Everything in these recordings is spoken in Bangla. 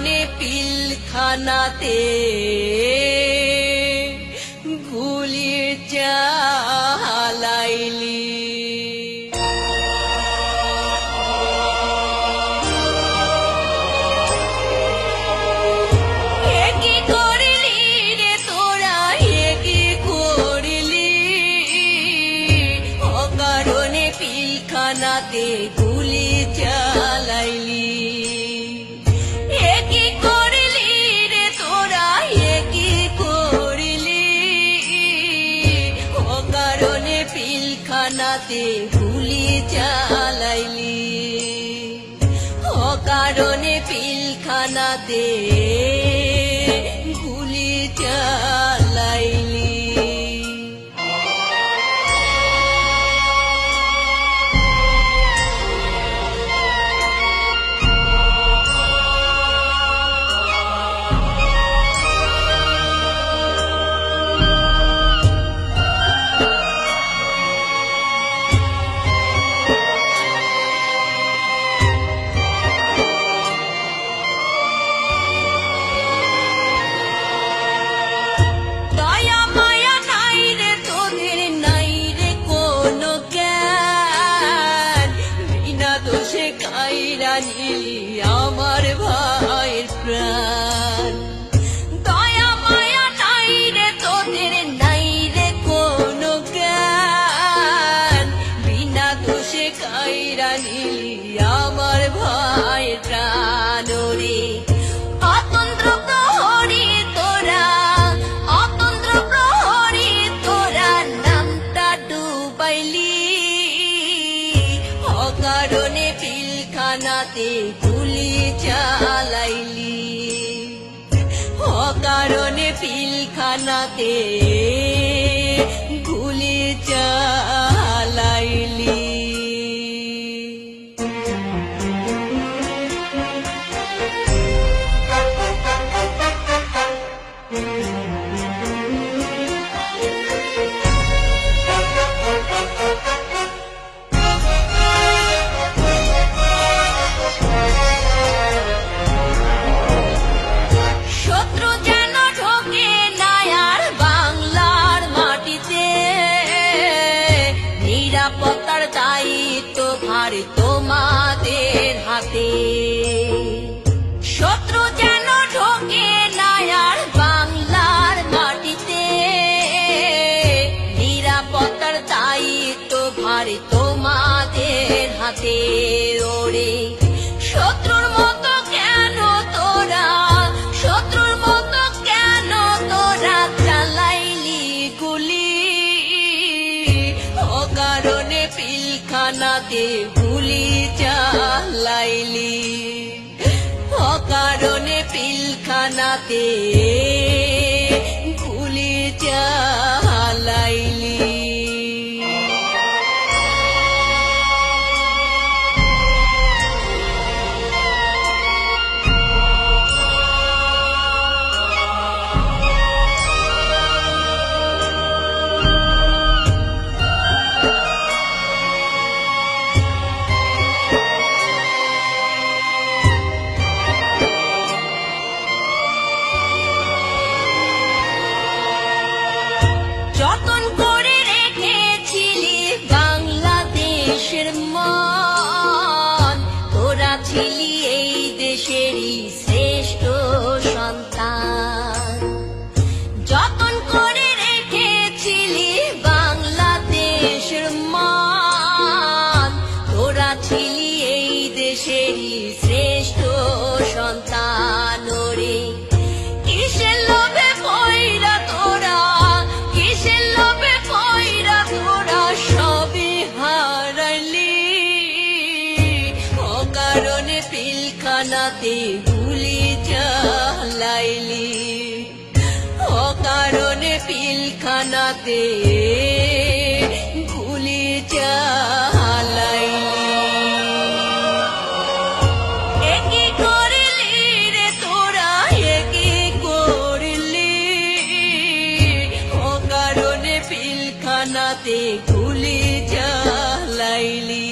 অকারণে পিলখানাতে গুলি চালাইলি। পিলখানাতে গুলি চালাইলি, একই করলি রে তোরা, একই করলি। অকারণে পিলখানাতে গুলি চালাইলি, অকারণে পিলখানাতে গুলি চালাইলি। আমার ভাইয়ের প্রাণ, দয়া মায়া নাই রে তোদের, নাই রে কোনো জ্ঞান। বিনা দোষে কাইরা নিলি আমার ভাইয়ের প্রাণ রে। অতন্ত্র প্রহরী তোরা, অতন্ত্র প্রহরী তোরা, নামটা ডুবাইলি। অকারণে পিলখানাতে গুলি চালাইলি, অকারণে পিলখানাতে গুলি চালাইলি। নিরাপত্তার দায়িত্ব ভার তোমাদের হাতে। শত্রু যেন ঢোকে না আর বাংলার মাটিতে, নিরাপত্তার দায়িত্ব ভার তোমাদের হাতে। ওরে শত্রুর মতো কেন তোরা, শত্রুর মতো কেন তোরা চালাইলি গুলি। অকারণে পিলখানাতে গুলি চালাইলি, অকারণে পিলখানাতে গুলি চালাইলি। যতন করে রেখেছিলি বাংলাদেশের মান, তোরা ছিলি এই দেশেরই শ্রেষ্ঠ সন্তান। যতন করে রেখেছিলি বাংলাদেশের মান, তোরা ছিলি এই দেশেরই শ্রেষ্ঠ সন্তান। রে কিসের লোভে পয়রা তোরা, কিসের লোভে পয়রা তোরা সবই হারাইলি। অকারণে পিলখানাতে গুলি চালাইলি, অকারণে পিলখানাতে গুলি চালাইলি। একই করলি রে তোরা, একই করলি। অকারণে পিলখানাতে গুলি চালাইলি,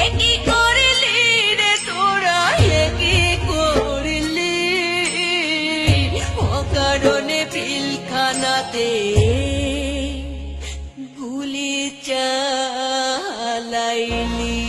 একই করলি রে তোরা, একই করলি। পাইনি